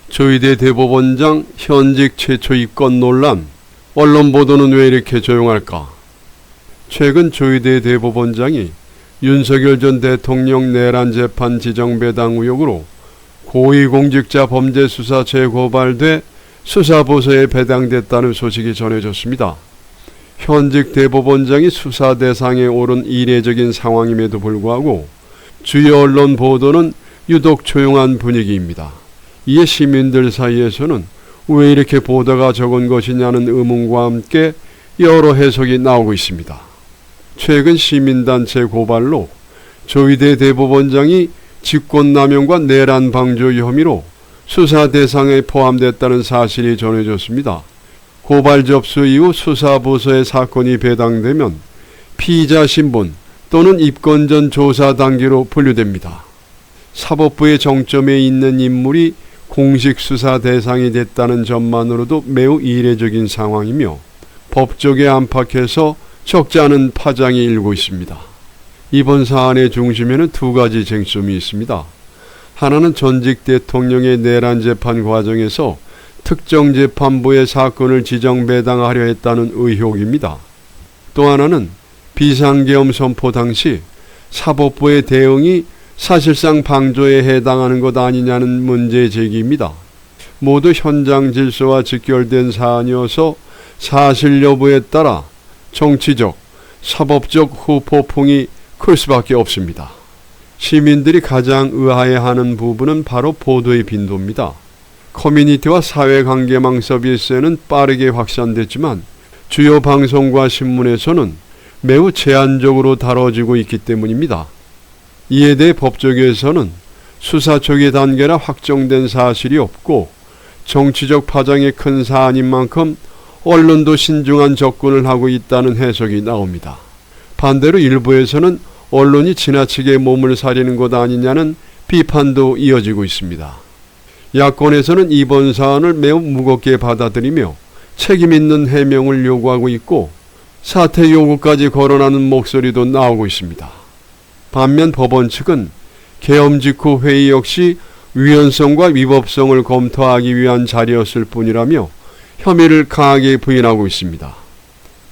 조희대 대법원장 현직 최초 입건 논란. 언론 보도는 왜 이렇게 조용할까? 최근 조희대 대법원장이 윤석열 전 대통령 내란 재판 지정 배당 의혹으로 고위공직자 범죄 수사 재고발돼 수사보고서에 배당됐다는 소식이 전해졌습니다. 현직 대법원장이 수사 대상에 오른 이례적인 상황임에도 불구하고 주요 언론 보도는 유독 조용한 분위기입니다. 이에 시민들 사이에서는 왜 이렇게 보도가 적은 것이냐는 의문과 함께 여러 해석이 나오고 있습니다. 최근 시민단체 고발로 조희대 대법원장이 직권남용과 내란 방조 혐의로 수사 대상에 포함됐다는 사실이 전해졌습니다. 고발 접수 이후 수사보고서에 사건이 배당되면 피의자 신분 또는 입건 전 조사 단계로 분류됩니다. 사법부의 정점에 있는 인물이 공식 수사 대상이 됐다는 점만으로도 매우 이례적인 상황이며 법조계 안팎에서 적지 않은 파장이 일고 있습니다. 이번 사안의 중심에는 두 가지 쟁점이 있습니다. 하나는 전직 대통령의 내란 재판 과정에서 특정 재판부의 사건을 지정 배당하려 했다는 의혹입니다. 또 하나는 비상계엄 선포 당시 사법부의 대응이 사실상 방조에 해당하는 것 아니냐는 문제 제기입니다. 모두 현장 질서와 직결된 사안이어서 사실 여부에 따라 정치적, 사법적 후폭풍이 클 수밖에 없습니다. 시민들이 가장 의아해하는 부분은 바로 보도의 빈도입니다. 커뮤니티와 사회관계망 서비스에는 빠르게 확산됐지만 주요 방송과 신문에서는 매우 제한적으로 다뤄지고 있기 때문입니다. 이에 대해 법조계에서는 수사 초기 단계라 확정된 사실이 없고 정치적 파장이 큰 사안인 만큼 언론도 신중한 접근을 하고 있다는 해석이 나옵니다. 반대로 일부에서는 언론이 지나치게 몸을 사리는 것 아니냐는 비판도 이어지고 있습니다. 야권에서는 이번 사안을 매우 무겁게 받아들이며 책임 있는 해명을 요구하고 있고 사퇴 요구까지 거론하는 목소리도 나오고 있습니다. 반면 법원 측은 계엄 직후 회의 역시 위헌성과 위법성을 검토하기 위한 자리였을 뿐이라며 혐의를 강하게 부인하고 있습니다.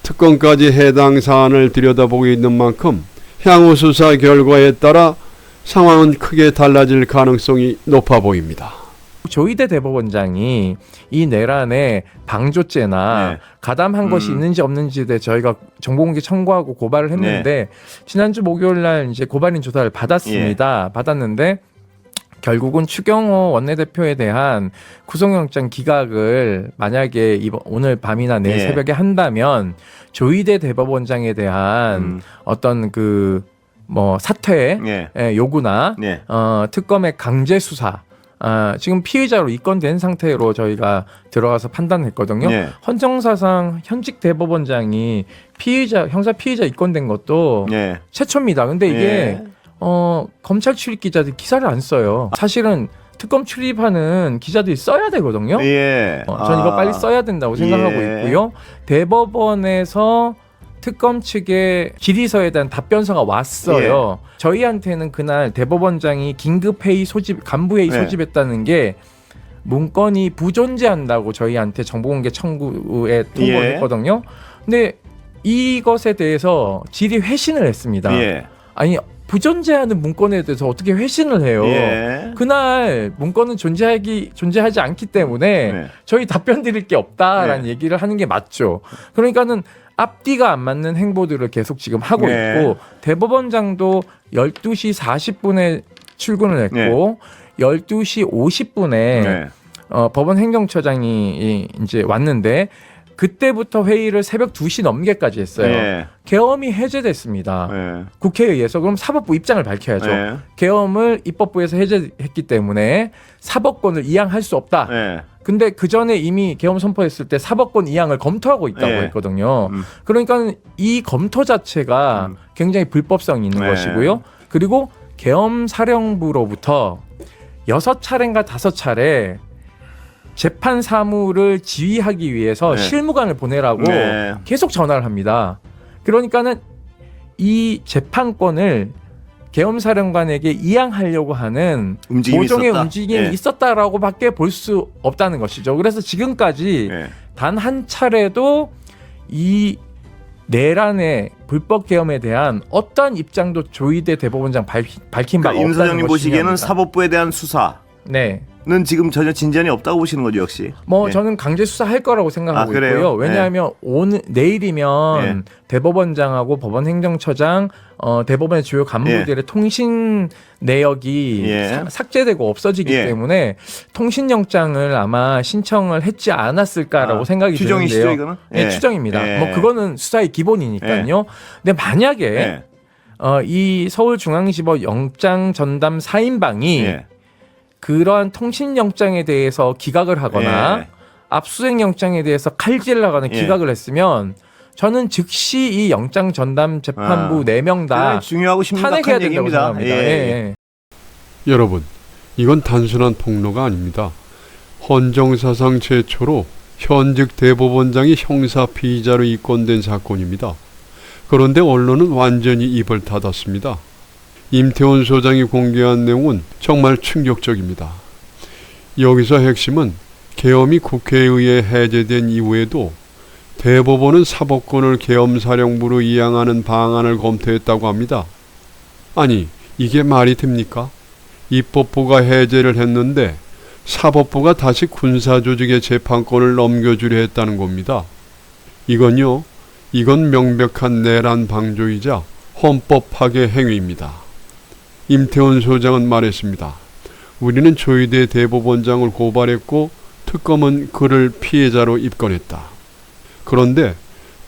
특검까지 해당 사안을 들여다보고 있는 만큼 향후 수사 결과에 따라 상황은 크게 달라질 가능성이 높아 보입니다. 조희대 대법원장이 이 내란에 방조죄나 가담한 것이 있는지 없는지에 대해 저희가 정보공개 청구하고 고발을 했는데 지난주 목요일 날 이제 고발인 조사를 받았습니다. 받았는데 결국은 추경호 원내대표에 대한 구속영장 기각을 만약에 오늘 밤이나 내일 새벽에 한다면 조희대 대법원장에 대한 어떤 사퇴 요구나 특검의 강제 수사 지금 피의자로 입건된 상태로 저희가 들어가서 판단했거든요. 헌정사상 현직 대법원장이 형사 피의자 입건된 것도 최초입니다. 근데 이게 검찰 출입 기자들 기사를 안 써요. 사실은 특검 출입하는 기자들이 써야 되거든요. 전 이거 빨리 써야 된다고 생각하고 있고요. 대법원에서 특검 측의 질의서에 대한 답변서가 왔어요. 저희한테는 그날 대법원장이 긴급회의 소집, 간부회의 소집했다는 게 문건이 부존재한다고 저희한테 정보공개 청구에 통보를 했거든요. 근데 이것에 대해서 질의 회신을 했습니다. 아니 부존재하는 문건에 대해서 어떻게 회신을 해요? 그날 문건은 존재하지 않기 때문에 저희 답변 드릴 게 없다라는 얘기를 하는 게 맞죠. 그러니까는 앞뒤가 안 맞는 행보들을 계속 지금 하고 있고 대법원장도 12시 40분에 출근을 했고 12시 50분에 법원 행정처장이 이제 왔는데 그때부터 회의를 새벽 2시 넘게까지 했어요. 계엄이 해제됐습니다. 국회에 의해서. 그럼 사법부 입장을 밝혀야죠. 계엄을 입법부에서 해제했기 때문에 사법권을 이양할 수 없다. 근데 그 전에 이미 계엄 선포했을 때 사법권 이양을 검토하고 있다고 했거든요. 그러니까 이 검토 자체가 굉장히 불법성이 있는 것이고요. 그리고 계엄 사령부로부터 6차례인가 5차례 재판 사무를 지휘하기 위해서 실무관을 보내라고 계속 전화를 합니다. 그러니까는 이 재판권을 계엄사령관에게 이양하려고 하는 움직임이 모종의 있었다? 움직임이 예. 있었다라고밖에 볼 수 없다는 것이죠. 그래서 지금까지 예. 단 한 차례도 이 내란의 불법 계엄에 대한 어떤 입장도 조희대 대법원장 밝힌 바가 그러니까 임 없다는 소장님 것이 보시기에는 중요합니다. 사법부에 대한 수사는 네. 지금 전혀 진전이 없다고 보시는 거죠, 역시. 뭐 예. 저는 강제 수사할 거라고 생각하고 아, 그래요? 있고요. 왜냐하면 내일이면 예. 대법원장하고 법원행정처장, 대법원의 주요 간부들의 통신 내역이 예. 삭제되고 없어지기 예. 때문에 통신영장을 아마 신청을 했지 않았을까라고 생각이 추정이시죠, 드는데요. 이거는? 네, 예. 추정입니다. 예. 뭐 그거는 수사의 기본이니까요. 근데 만약에 예. 이 서울중앙지법 영장 전담 4인방이 예. 그러한 통신영장에 대해서 기각을 하거나 예. 압수수색 영장에 대해서 칼질을 하거나 예. 기각을 했으면 저는 즉시 이 영장 전담 재판부 4명 다 굉장히 중요하고 탄핵해야 심각한 된다고 얘기입니다. 생각합니다. 예. 예. 여러분, 이건 단순한 폭로가 아닙니다. 헌정사상 최초로 현직 대법원장이 형사 피의자로 입건된 사건입니다. 그런데 언론은 완전히 입을 닫았습니다. 임태훈 소장이 공개한 내용은 정말 충격적입니다. 여기서 핵심은 계엄이 국회에 의해 해제된 이후에도 대법원은 사법권을 계엄사령부로 이양하는 방안을 검토했다고 합니다. 아니, 이게 말이 됩니까? 입법부가 해제를 했는데 사법부가 다시 군사조직의 재판권을 넘겨주려 했다는 겁니다. 이건 명백한 내란 방조이자 헌법 파괴 행위입니다. 임태훈 소장은 말했습니다. 우리는 조희대 대법원장을 고발했고 특검은 그를 피해자로 입건했다. 그런데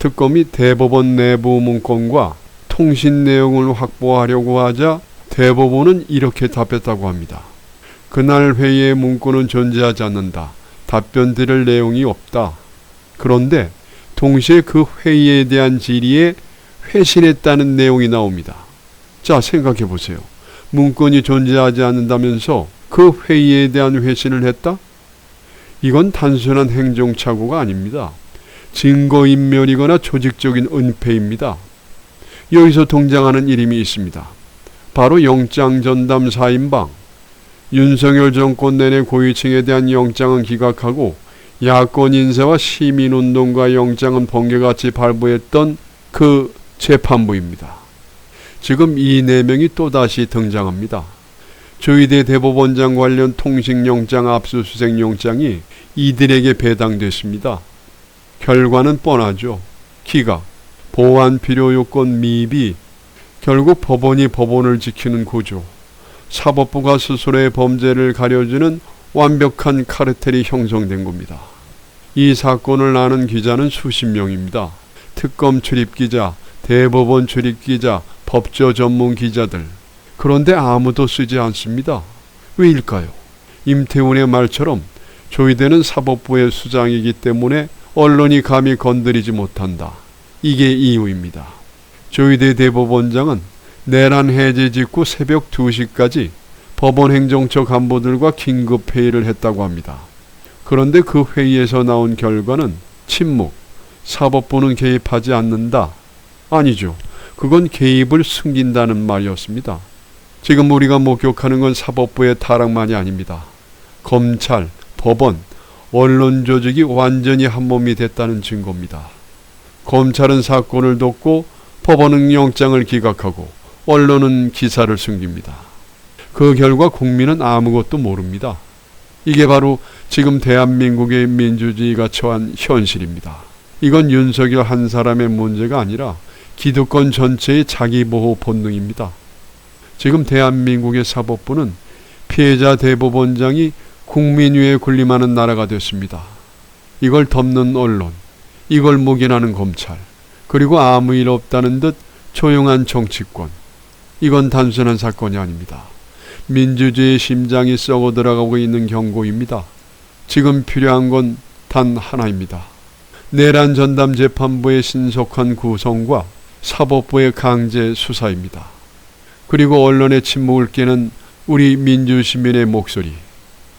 특검이 대법원 내부 문건과 통신 내용을 확보하려고 하자 대법원은 이렇게 답했다고 합니다. 그날 회의의 문건은 존재하지 않는다. 답변 드릴 내용이 없다. 그런데 동시에 그 회의에 대한 질의에 회신했다는 내용이 나옵니다. 자, 생각해 보세요. 문건이 존재하지 않는다면서 그 회의에 대한 회신을 했다? 이건 단순한 행정착오가 아닙니다. 증거인멸이거나 조직적인 은폐입니다. 여기서 등장하는 이름이 있습니다. 바로 영장전담 4인방. 윤석열 정권 내내 고위층에 대한 영장은 기각하고 야권 인사와 시민운동가 영장은 번개같이 발부했던 그 재판부입니다. 지금 이 4명이 또다시 등장합니다. 조희대 대법원장 관련 통신영장 압수수색 영장이 이들에게 배당됐습니다. 결과는 뻔하죠. 기각, 보안 필요 요건 미비, 결국 법원이 법원을 지키는 구조, 사법부가 스스로의 범죄를 가려주는 완벽한 카르텔이 형성된 겁니다. 이 사건을 아는 기자는 수십 명입니다. 특검 출입기자, 대법원 출입기자, 법조 전문 기자들. 그런데 아무도 쓰지 않습니다. 왜일까요? 임태훈의 말처럼 조희대는 사법부의 수장이기 때문에 언론이 감히 건드리지 못한다. 이게 이유입니다. 조희대 대법원장은 내란 해제 직후 새벽 2시까지 법원 행정처 간부들과 긴급 회의를 했다고 합니다. 그런데 그 회의에서 나온 결과는 침묵, 사법부는 개입하지 않는다. 아니죠. 그건 개입을 숨긴다는 말이었습니다. 지금 우리가 목격하는 건 사법부의 타락만이 아닙니다. 검찰, 법원, 언론 조직이 완전히 한몸이 됐다는 증거입니다. 검찰은 사건을 덮고 법원은 영장을 기각하고 언론은 기사를 숨깁니다. 그 결과 국민은 아무것도 모릅니다. 이게 바로 지금 대한민국의 민주주의가 처한 현실입니다. 이건 윤석열 한 사람의 문제가 아니라 기득권 전체의 자기보호 본능입니다. 지금 대한민국의 사법부는 피해자 대법원장이 국민 위에 군림하는 나라가 됐습니다. 이걸 덮는 언론, 이걸 묵인하는 검찰, 그리고 아무 일 없다는 듯 조용한 정치권. 이건 단순한 사건이 아닙니다. 민주주의의 심장이 썩어 들어가고 있는 경고입니다. 지금 필요한 건 단 하나입니다. 내란 전담 재판부의 신속한 구성과 사법부의 강제 수사입니다. 그리고 언론의 침묵을 깨는 우리 민주시민의 목소리.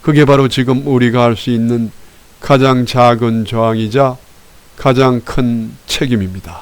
그게 바로 지금 우리가 할 수 있는 가장 작은 저항이자 가장 큰 책임입니다.